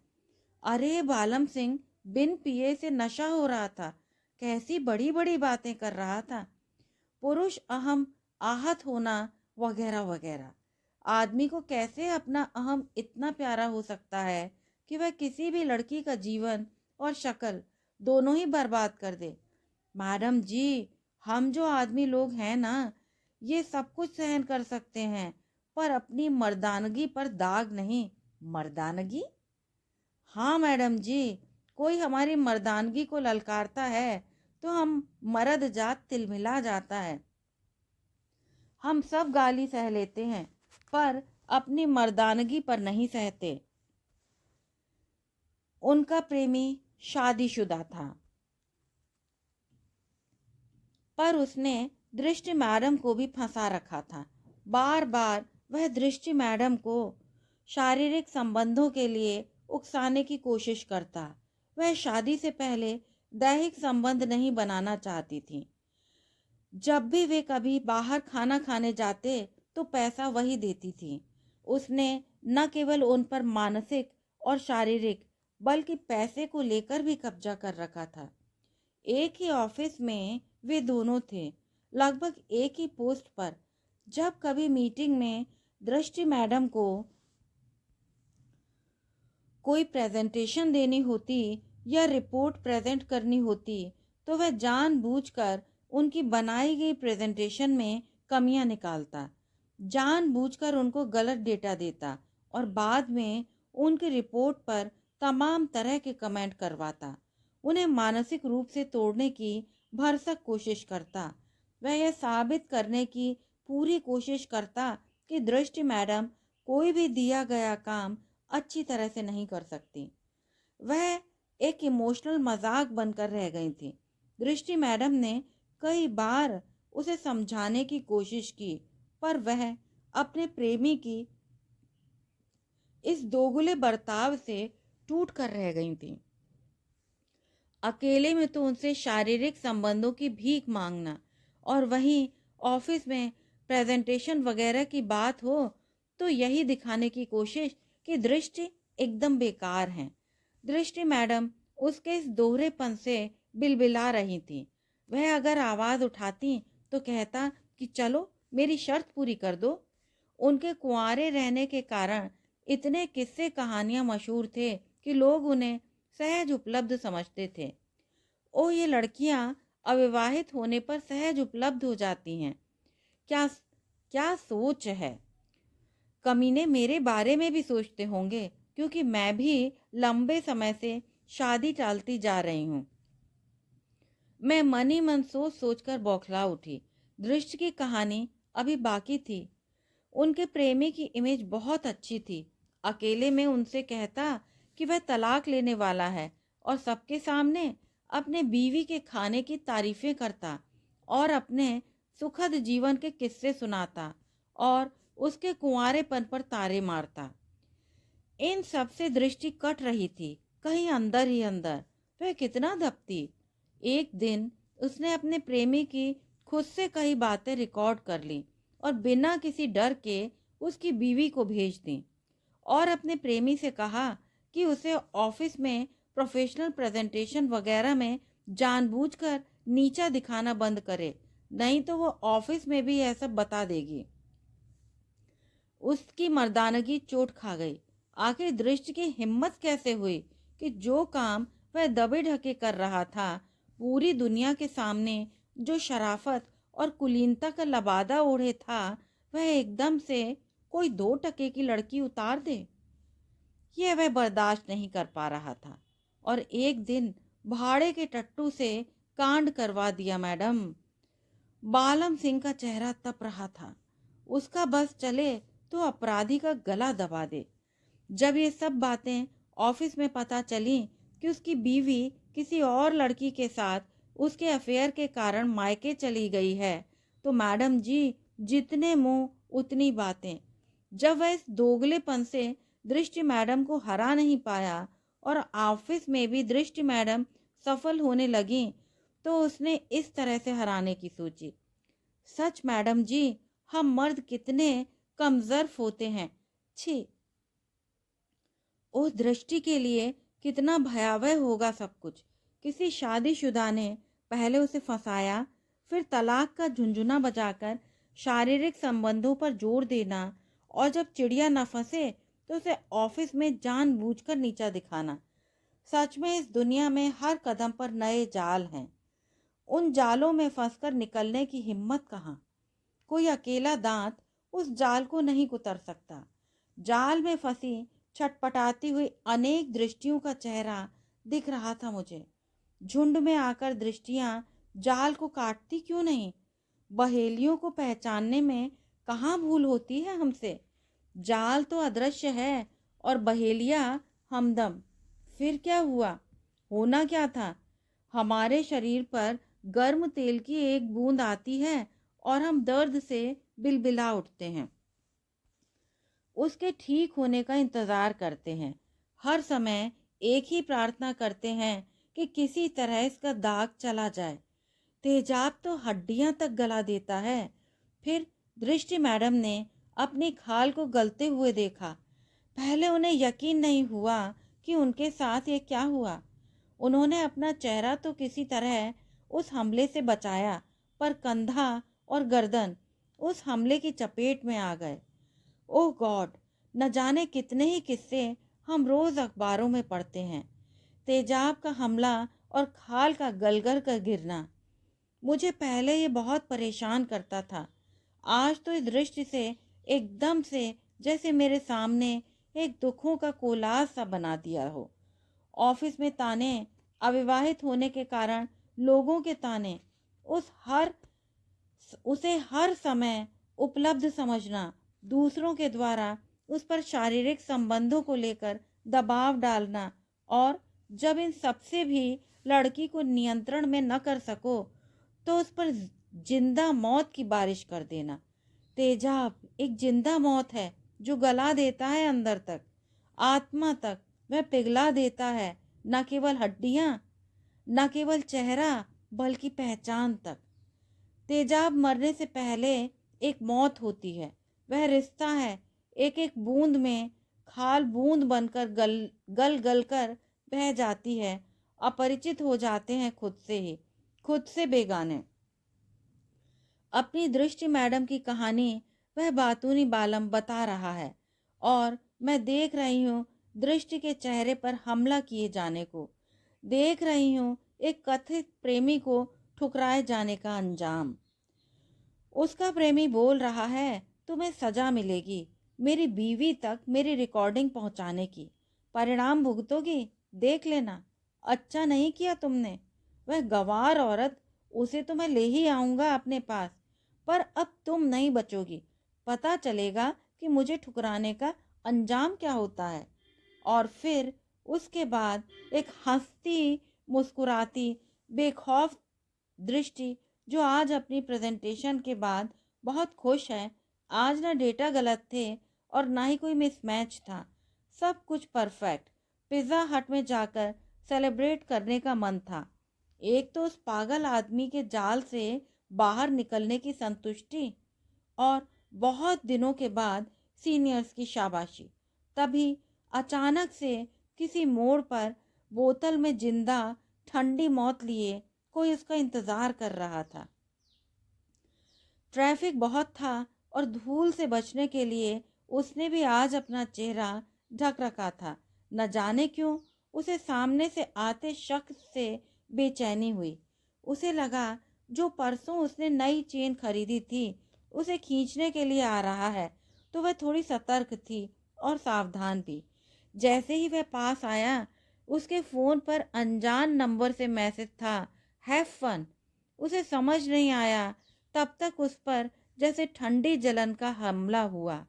अरे बालम सिंह, बिन पिए से नशा हो रहा था, कैसी बड़ी बड़ी बातें कर रहा था। पुरुष अहम आहत होना वगैरह वगैरह। आदमी को कैसे अपना अहम इतना प्यारा हो सकता है कि वह किसी भी लड़की का जीवन और शक्ल दोनों ही बर्बाद कर दे। मैडम जी, हम जो आदमी लोग हैं ना, ये सब कुछ सहन कर सकते हैं, पर अपनी मर्दानगी पर दाग नहीं। मर्दानगी? हाँ मैडम जी, कोई हमारी मर्दानगी को ललकारता है तो हम मर्द जात तिलमिला जाता है। हम सब गाली सह लेते हैं, पर अपनी मर्दानगी पर नहीं सहते। उनका प्रेमी शादीशुदा था, पर उसने दृष्टि मैडम को भी फंसा रखा था। बार बार वह दृष्टि मैडम को शारीरिक संबंधों के लिए उकसाने की कोशिश करता। वह शादी से पहले दैहिक संबंध नहीं बनाना चाहती थी। जब भी वे कभी बाहर खाना खाने जाते तो पैसा वही देती थी। उसने न केवल उन पर मानसिक और शारीरिक, बल्कि पैसे को लेकर भी कब्जा कर रखा था। एक ही ऑफिस में वे दोनों थे, लगभग एक ही पोस्ट पर। जब कभी मीटिंग में दृष्टि मैडम को कोई प्रेजेंटेशन देनी होती या रिपोर्ट प्रेजेंट करनी होती, तो वह जानबूझकर उनकी बनाई गई प्रेजेंटेशन में कमियां निकालता, जानबूझकर उनको गलत डेटा देता और बाद में उनकी रिपोर्ट पर तमाम तरह के कमेंट करवाता। उन्हें मानसिक रूप से तोड़ने की भरसक कोशिश करता। वह यह साबित करने की पूरी कोशिश करता कि दृष्टि मैडम कोई भी दिया गया काम अच्छी तरह से नहीं कर सकती। वह एक इमोशनल मजाक बनकर रह गई थी। दृष्टि मैडम ने कई बार उसे समझाने की कोशिश की, पर वह अपने प्रेमी की इस दोगले बर्ताव से टूट कर रह गई थी। अकेले में तो उनसे शारीरिक संबंधों की भीख मांगना, और वहीं ऑफिस में प्रेजेंटेशन वगैरह की बात हो तो यही दिखाने की कोशिश कि दृष्टि एकदम बेकार हैं। दृष्टि मैडम उसके इस दोहरेपन से बिलबिला रही थी। वह अगर आवाज उठाती तो कहता कि चलो मेरी शर्त पूरी कर दो। उनके कुंवारे रहने के कारण इतने किस्से कहानियां मशहूर थे कि लोग उन्हें सहज उपलब्ध समझते थे। ओ, ये लड़कियां अविवाहित होने पर सहज उपलब्ध हो जाती हैं। क्या क्या सोच है। कमीने मेरे बारे में भी सोचते होंगे, क्योंकि मैं भी लंबे समय से शादी टालती जा रही हूँ। मैं मन ही मन सोच सोचकर बौखला उठी। दृष्टि की कहानी अभी बाकी थी। उनके प्रेमी की इमेज बहुत अच्छी थी। अकेले में उनसे कहता कि वह तलाक लेने वाला है और सबके सामने अपने बीवी के खाने की तारीफें करता और अपने सुखद जीवन के किस्से सुनाता और उसके कुंवारेपन पर तारे मारता। इन सब से दृष्टि कट रही थी, कहीं अंदर ही अंदर। वह कितना दबती। एक दिन उसने अपने प्रेमी की खुद से कई बातें रिकॉर्ड कर ली और बिना किसी डर के उसकी बीवी को भेज दी, और अपने प्रेमी से कहा कि उसे ऑफिस में प्रोफेशनल प्रेजेंटेशन वगैरह में जानबूझकर नीचा दिखाना बंद करे, नहीं तो वो ऑफिस में भी ऐसा बता देगी। उसकी मर्दानगी चोट खा गई। आखिर दृष्टि की हिम्मत कैसे हुई कि जो काम वह दबे ढके कर रहा था, पूरी दुनिया के सामने जो शराफत और कुलीनता का लबादा ओढ़े था, वह एकदम से कोई 2 टके की लड़की उतार दे। यह वह बर्दाश्त नहीं कर पा रहा था और एक दिन भाड़े के टट्टू से कांड करवा दिया। मैडम, बालम सिंह का चेहरा तप रहा था। उसका बस चले तो अपराधी का गला दबा दे। जब ये सब बातें ऑफिस में पता चली कि उसकी बीवी किसी और लड़की के साथ उसके अफेयर के कारण मायके चली गई है, तो मैडम जी जितने मुंह उतनी बातें। जब वह इस दोगलेपन से दृष्टि मैडम को हरा नहीं पाया और ऑफिस में भी दृष्टि मैडम सफल होने लगी, तो उसने इस तरह से हराने की सोची। सच मैडम जी, हम मर्द कितने कमजोर होते हैं। छी, उस दृष्टि के लिए कितना भयावह होगा सब कुछ। किसी शादीशुदा ने पहले उसे फंसाया, फिर तलाक का झुंझुना बजाकर शारीरिक संबंधों पर जोर देना, और जब चिड़िया न फंसे तो उसे ऑफिस में जानबूझकर नीचा दिखाना। सच में इस दुनिया में हर कदम पर नए जाल हैं। उन जालों में फंसकर निकलने की हिम्मत कहाँ। कोई अकेला दांत उस जाल को नहीं कुतर सकता। जाल में फंसी छटपटाती हुई अनेक दृष्टियों का चेहरा दिख रहा था मुझे। झुंड में आकर दृष्टियां जाल को काटती क्यों नहीं? बहेलियों को पहचानने में कहाँ भूल होती है हमसे। जाल तो अदृश्य है और बहेलियां हमदम। फिर क्या हुआ? होना क्या था? हमारे शरीर पर गर्म तेल की एक बूंद आती है और हम दर्द से बिलबिला उठते हैं। उसके ठीक होने का इंतजार करते हैं। हर समय एक ही प्रार्थना करते हैं कि किसी तरह इसका दाग चला जाए। तेजाब तो हड्डियां तक गला देता है। फिर दृष्टि मैडम ने अपनी खाल को गलते हुए देखा। पहले उन्हें यकीन नहीं हुआ कि उनके साथ ये क्या हुआ। उन्होंने अपना चेहरा तो किसी तरह उस हमले से बचाया, पर कंधा और गर्दन उस हमले की चपेट में आ गए। ओह गॉड, न जाने कितने ही किस्से हम रोज अखबारों में पढ़ते हैं। तेजाब का हमला और खाल का गलगर कर गिरना। मुझे पहले ये बहुत परेशान करता था। आज तो इस दृष्टि से एकदम से जैसे मेरे सामने एक दुखों का कोलाज सा बना दिया हो। ऑफिस में ताने, अविवाहित होने के कारण लोगों के ताने, उसे हर समय उपलब्ध समझना, दूसरों के द्वारा उस पर शारीरिक संबंधों को लेकर दबाव डालना, और जब इन सबसे भी लड़की को नियंत्रण में न कर सको तो उस पर जिंदा मौत की बारिश कर देना। तेजाब एक जिंदा मौत है जो गला देता है अंदर तक, आत्मा तक। वह पिघला देता है न केवल हड्डियां, न केवल चेहरा, बल्कि पहचान तक। तेजाब मरने से पहले एक मौत होती है। वह रिश्ता है, एक एक बूंद में खाल बूंद बनकर गल गल गल कर बह जाती है। अपरिचित हो जाते हैं खुद से ही, खुद से बेगाने। अपनी दृष्टि मैडम की कहानी वह बातूनी बालम बता रहा है, और मैं देख रही हूँ दृष्टि के चेहरे पर हमला किए जाने को। देख रही हूँ एक कथित प्रेमी को ठुकराए जाने का अंजाम। उसका प्रेमी बोल रहा है, तुम्हें सजा मिलेगी, मेरी बीवी तक मेरी रिकॉर्डिंग पहुंचाने की। परिणाम भुगतोगी, देख लेना। अच्छा नहीं किया तुमने। वह गंवार औरत, उसे तो मैं ले ही आऊंगा अपने पास, पर अब तुम नहीं बचोगी। पता चलेगा कि मुझे ठुकराने का अंजाम क्या होता है। और फिर उसके बाद एक हंसती मुस्कुराती बेखौफ दृष्टि, जो आज अपनी प्रेजेंटेशन के बाद बहुत खुश है। आज ना डेटा गलत थे और ना ही कोई मिसमैच था। सब कुछ परफेक्ट। पिज़्ज़ा हट में जाकर सेलिब्रेट करने का मन था। एक तो उस पागल आदमी के जाल से बाहर निकलने की संतुष्टि, और बहुत दिनों के बाद सीनियर्स की शाबाशी। तभी अचानक से किसी मोड़ पर बोतल में जिंदा ठंडी मौत लिए कोई उसका इंतजार कर रहा था। ट्रैफिक बहुत था और धूल से बचने के लिए उसने भी आज अपना चेहरा ढक रखा था। न जाने क्यों उसे सामने से आते शख्स से बेचैनी हुई। उसे लगा जो परसों उसने नई चेन खरीदी थी उसे खींचने के लिए आ रहा है, तो वह थोड़ी सतर्क थी और सावधान भी। जैसे ही वह पास आया, उसके फोन पर अनजान नंबर से मैसेज था, हैव फन। उसे समझ नहीं आया तब तक उस पर जैसे ठंडी जलन का हमला हुआ।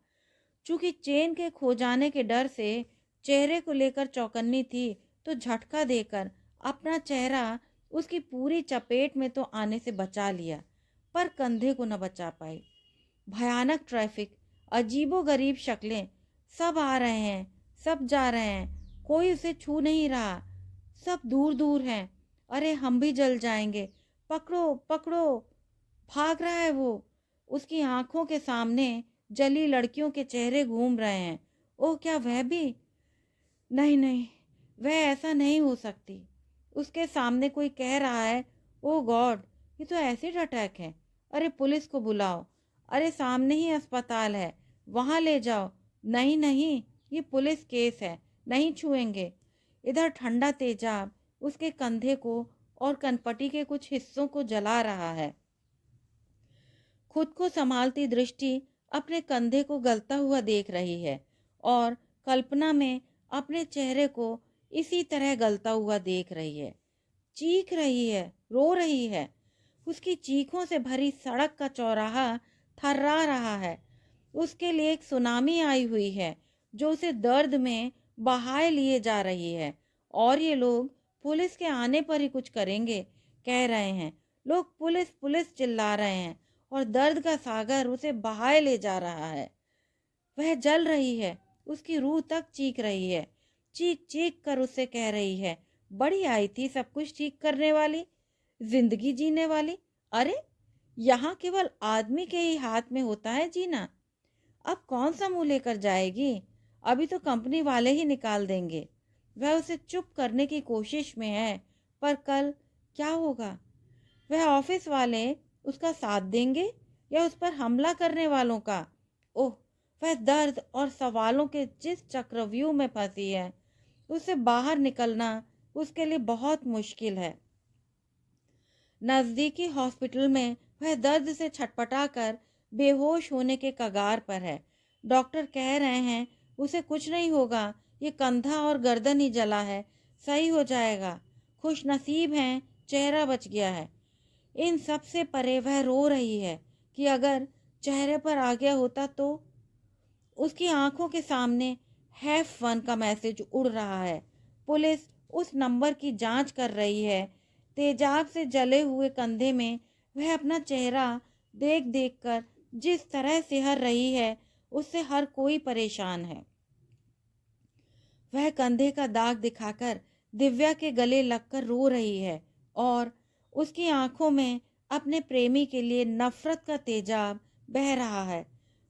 चूंकि चेन के खो जाने के डर से चेहरे को लेकर चौकन्नी थी, तो झटका देकर अपना चेहरा उसकी पूरी चपेट में तो आने से बचा लिया, पर कंधे को न बचा पाई। भयानक ट्रैफिक, अजीबोगरीब शक्लें, सब आ रहे हैं, सब जा रहे हैं, कोई उसे छू नहीं रहा, सब दूर दूर हैं। अरे हम भी जल जाएंगे, पकड़ो पकड़ो। भाग रहा है वो। उसकी आंखों के सामने जली लड़कियों के चेहरे घूम रहे हैं। ओह, क्या वह भी? नहीं नहीं, वह ऐसा नहीं हो सकती। उसके सामने कोई कह रहा है, ओ गॉड, ये तो एसिड अटैक है। अरे पुलिस को बुलाओ। अरे सामने ही अस्पताल है, वहां ले जाओ। नहीं नहीं, ये पुलिस केस है, नहीं छुएंगे। इधर ठंडा तेजाब उसके कंधे को और कनपटी के कुछ हिस्सों को जला रहा है। खुद को संभालती दृष्टि अपने कंधे को गलता हुआ देख रही है और कल्पना में अपने चेहरे को इसी तरह गलता हुआ देख रही है। चीख रही है, रो रही है। उसकी चीखों से भरी सड़क का चौराहा थर्रा रहा है। उसके लिए एक सुनामी आई हुई है जो उसे दर्द में बहाए लिए जा रही है। और ये लोग पुलिस के आने पर ही कुछ करेंगे कह रहे हैं। लोग पुलिस पुलिस चिल्ला रहे हैं और दर्द का सागर उसे बहाए ले जा रहा है। वह जल रही है, उसकी रूह तक चीख रही है। चीख चीख कर उससे कह रही है, बड़ी आई थी सब कुछ ठीक करने वाली, जिंदगी जीने वाली। अरे यहाँ केवल आदमी के ही हाथ में होता है जीना। अब कौन सा मुंह लेकर जाएगी? अभी तो कंपनी वाले ही निकाल देंगे। वह उसे चुप करने की कोशिश में है, पर कल क्या होगा? वह ऑफिस वाले उसका साथ देंगे या उस पर हमला करने वालों का? ओह, वह दर्द और सवालों के जिस चक्रव्यूह में फंसी है, उससे बाहर निकलना उसके लिए बहुत मुश्किल है। नजदीकी हॉस्पिटल में वह दर्द से छटपटाकर बेहोश होने के कगार पर है। डॉक्टर कह रहे हैं उसे कुछ नहीं होगा, ये कंधा और गर्दन ही जला है, सही हो जाएगा। खुश नसीब हैं चेहरा बच गया है। इन सब से परे वह रो रही है कि अगर चेहरे पर आ गया होता तो। उसकी आंखों के सामने हैफ 1 का मैसेज उड़ रहा है। पुलिस उस नंबर की जांच कर रही है। तेजाब से जले हुए कंधे में वह अपना चेहरा देख देख कर जिस तरह सिहर रही है, उससे हर कोई परेशान है। वह कंधे का दाग दिखाकर दिव्या के गले लगकर रो रही है और उसकी आंखों में अपने प्रेमी के लिए नफरत का तेजाब बह रहा है।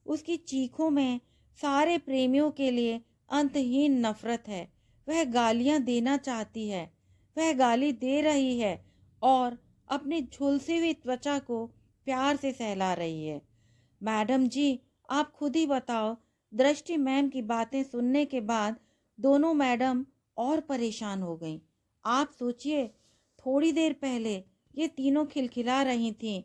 उसकी चीखों में सारे प्रेमियों के लिए अंतहीन नफरत है। वह गालियां देना चाहती है, वह गाली दे रही है और अपनी झुलसी हुई त्वचा को प्यार से सहला रही है। मैडम जी, आप खुद ही बताओ। दृष्टि मैम की बातें सुनने के बाद दोनों मैडम और परेशान हो गईं। आप सोचिए, थोड़ी देर पहले ये तीनों खिलखिला रही थीं,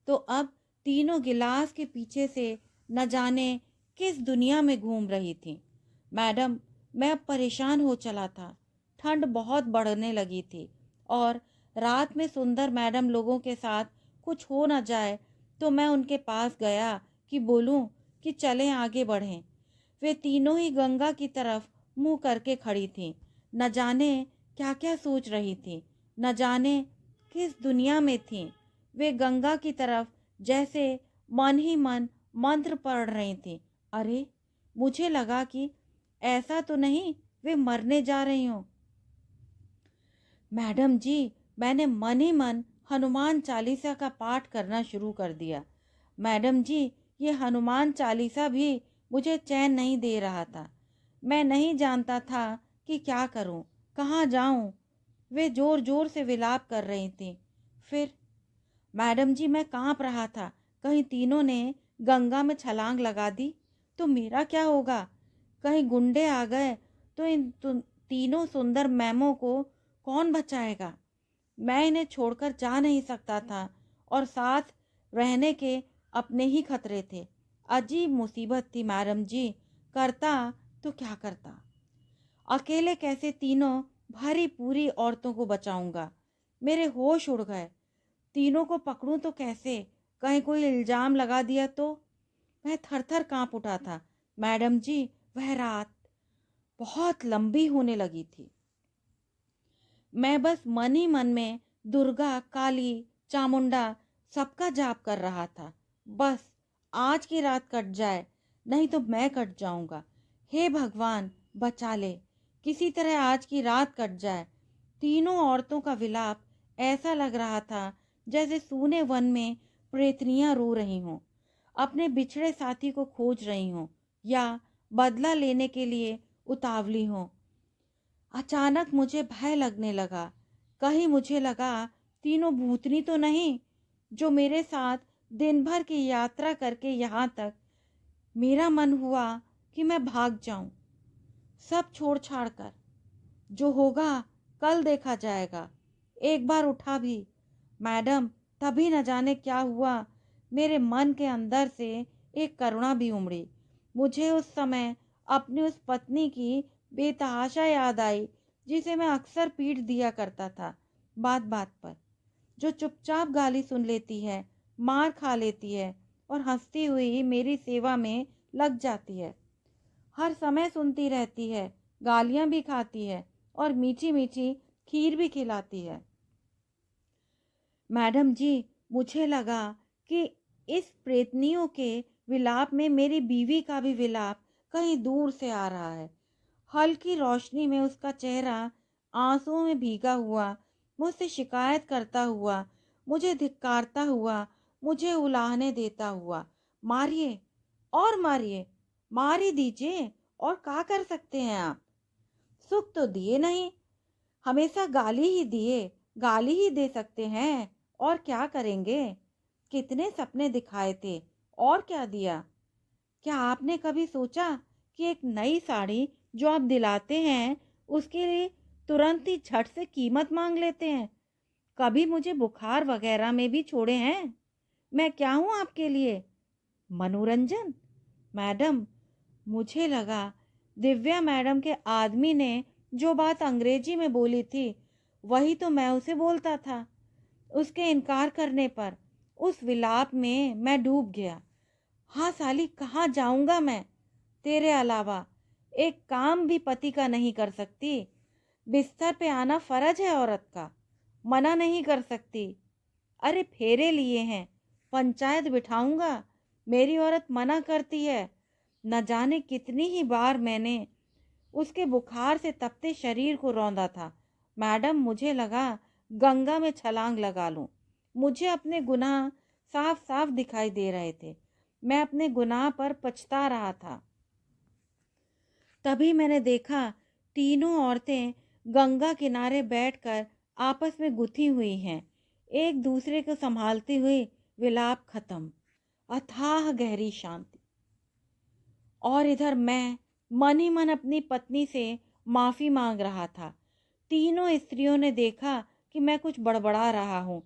तो अब तीनों गिलास के पीछे से न जाने किस दुनिया में घूम रही थीं। मैडम, मैं अब परेशान हो चला था। ठंड बहुत बढ़ने लगी थी और रात में सुंदर मैडम लोगों के साथ कुछ हो न जाए, तो मैं उनके पास गया कि बोलूं कि चलें आगे बढ़ें। वे तीनों ही गंगा की तरफ मुंह करके खड़ी थीं। न जाने क्या क्या सोच रही थीं, न जाने किस दुनिया में थीं। वे गंगा की तरफ जैसे मन ही मन मंत्र पढ़ रही थीं। अरे, मुझे लगा कि ऐसा तो नहीं वे मरने जा रही हों। मैडम जी, मैंने मन ही मन हनुमान चालीसा का पाठ करना शुरू कर दिया। मैडम जी, ये हनुमान चालीसा भी मुझे चैन नहीं दे रहा था। मैं नहीं जानता था कि क्या करूं, कहाँ जाऊं। वे जोर जोर से विलाप कर रही थीं। फिर मैडम जी, मैं कांप रहा था। कहीं तीनों ने गंगा में छलांग लगा दी तो मेरा क्या होगा? कहीं गुंडे आ गए तो इन तीनों सुंदर मैमों को कौन बचाएगा? मैं इन्हें छोड़कर जा नहीं सकता था और साथ रहने के अपने ही खतरे थे। अजीब मुसीबत थी मैडम जी। करता तो क्या करता? अकेले कैसे तीनों भरी पूरी औरतों को बचाऊंगा? मेरे होश उड़ गए। तीनों को पकड़ूं तो कैसे? कहीं कोई इल्जाम लगा दिया तो? मैं थर-थर काँप उठा था। मैडम जी, वह रात बहुत लंबी होने लगी थी। मैं बस मन ही मन में दुर्गा, काली, चामुंडा सबका जाप कर रहा था। बस आज की रात कट जाए, नहीं तो मैं कट जाऊंगा। हे भगवान, बचा ले। किसी तरह आज की रात कट जाए। तीनों औरतों का विलाप ऐसा लग रहा था जैसे सूने वन में प्रेतनियां रो रही हों, अपने बिछड़े साथी को खोज रही हों या बदला लेने के लिए उतावली हों। अचानक मुझे भय लगने लगा। कहीं मुझे लगा तीनों भूतनी तो नहीं जो मेरे साथ दिन भर की यात्रा करके यहाँ तक। मेरा मन हुआ कि मैं भाग जाऊं, सब छोड़ छाड़ कर। जो होगा कल देखा जाएगा। एक बार उठा भी, मैडम, तभी न जाने क्या हुआ, मेरे मन के अंदर से एक करुणा भी उमड़ी। मुझे उस समय अपनी उस पत्नी की बेतहाशा याद आई जिसे मैं अक्सर पीट दिया करता था बात बात पर, जो चुपचाप गाली सुन लेती है, मार खा लेती है और हंसती हुई मेरी सेवा में लग जाती है। हर समय सुनती रहती है, गालियां भी खाती है और मीठी मीठी खीर भी खिलाती है। मैडम जी, मुझे लगा कि इस प्रेतनियों के विलाप में मेरी बीवी का भी विलाप कहीं दूर से आ रहा है। हल्की रोशनी में उसका चेहरा आंसुओं में भीगा हुआ मुझसे शिकायत करता हुआ, मुझे धिक्कारता हुआ, मुझे उलाहने देता हुआ, मारिए और मारिए, मार ही दीजिए, और क्या कर सकते हैं आप? सुख तो दिए नहीं, हमेशा गाली ही दिए, गाली ही दे सकते हैं, और क्या करेंगे? कितने सपने दिखाए थे, और क्या दिया? क्या आपने कभी सोचा कि एक नई साड़ी जो आप दिलाते हैं उसके लिए तुरंत ही झट से कीमत मांग लेते हैं? कभी मुझे बुखार वगैरह में भी छोड़े हैं? मैं क्या हूँ आपके लिए? मनोरंजन? मैडम, मुझे लगा दिव्या मैडम के आदमी ने जो बात अंग्रेजी में बोली थी वही तो मैं उसे बोलता था। उसके इनकार करने पर उस विलाप में मैं डूब गया। हाँ साली, कहाँ जाऊंगा मैं तेरे अलावा? एक काम भी पति का नहीं कर सकती। बिस्तर पे आना फर्ज है औरत का, मना नहीं कर सकती। अरे फेरे लिए हैं, पंचायत बिठाऊंगा, मेरी औरत मना करती है। न जाने कितनी ही बार मैंने उसके बुखार से तपते शरीर को रौंदा था। मैडम, मुझे लगा गंगा में छलांग लगा लूं। मुझे अपने गुनाह साफ साफ दिखाई दे रहे थे। मैं अपने गुनाह पर पछता रहा था। तभी मैंने देखा तीनों औरतें गंगा किनारे बैठकर आपस में गुथी हुई हैं, एक दूसरे को संभालती हुई। विलाप खत्म, अथाह गहरी शांति। और इधर मैं मन ही मन अपनी पत्नी से माफी मांग रहा था। तीनों स्त्रियों ने देखा कि मैं कुछ बड़बड़ा रहा हूँ।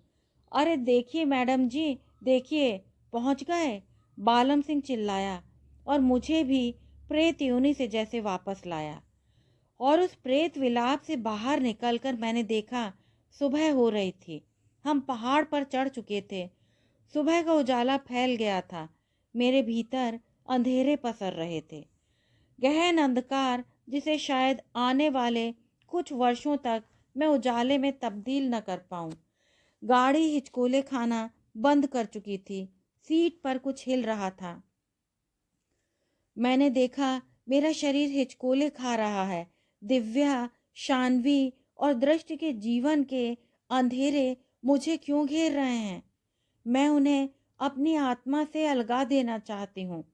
अरे देखिए मैडम जी, देखिए, पहुंच गए, बालम सिंह चिल्लाया और मुझे भी प्रेत योनि से जैसे वापस लाया। और उस प्रेत विलाप से बाहर निकलकर मैंने देखा सुबह हो रही थी। हम पहाड़ पर चढ़ चुके थे। सुबह का उजाला फैल गया था। मेरे भीतर अंधेरे पसर रहे थे, गहन अंधकार जिसे शायद आने वाले कुछ वर्षों तक मैं उजाले में तब्दील न कर पाऊं। गाड़ी हिचकोले खाना बंद कर चुकी थी। सीट पर कुछ हिल रहा था। मैंने देखा मेरा शरीर हिचकोले खा रहा है। दिव्या, शानवी और दृष्टि के जीवन के अंधेरे मुझे क्यों घेर रहे हैं? मैं उन्हें अपनी आत्मा से अलगा देना चाहती हूँ।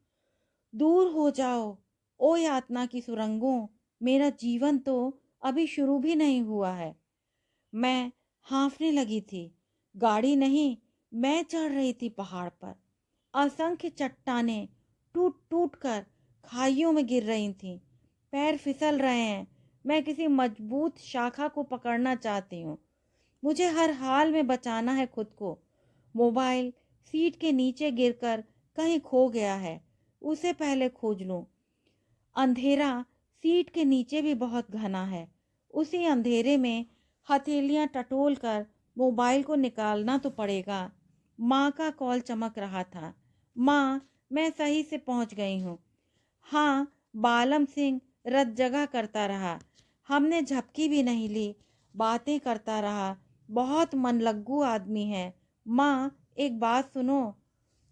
दूर हो जाओ, ओ यातना की सुरंगों, मेरा जीवन तो अभी शुरू भी नहीं हुआ है। मैं हाँफने लगी थी। गाड़ी नहीं, मैं चढ़ रही थी पहाड़ पर। असंख्य चट्टानें टूट टूट कर खाइयों में गिर रही थीं। पैर फिसल रहे हैं। मैं किसी मजबूत शाखा को पकड़ना चाहती हूँ। मुझे हर हाल में बचाना है खुद को। मोबाइल सीट के नीचे गिरकर कहीं खो गया है, उसे पहले खोज लूं। अंधेरा सीट के नीचे भी बहुत घना है। उसी अंधेरे में हथेलियां टटोल कर मोबाइल को निकालना तो पड़ेगा। माँ का कॉल चमक रहा था। माँ, मैं सही से पहुँच गई हूँ। हाँ, बालम सिंह रत जगह करता रहा। हमने झपकी भी नहीं ली, बातें करता रहा। बहुत मनलग्गू आदमी है। माँ, एक बात सुनो,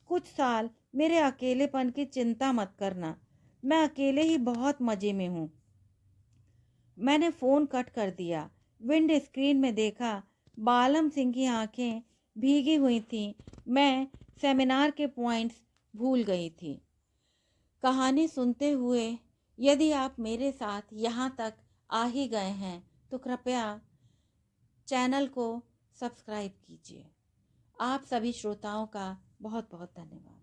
कुछ साल मेरे अकेलेपन की चिंता मत करना। मैं अकेले ही बहुत मज़े में हूँ। मैंने फ़ोन कट कर दिया। विंड स्क्रीन में देखा, बालम सिंह की आंखें भीगी हुई थीं। मैं सेमिनार के पॉइंट्स भूल गई थी। कहानी सुनते हुए यदि आप मेरे साथ यहाँ तक आ ही गए हैं तो कृपया चैनल को सब्सक्राइब कीजिए। आप सभी श्रोताओं का बहुत बहुत धन्यवाद।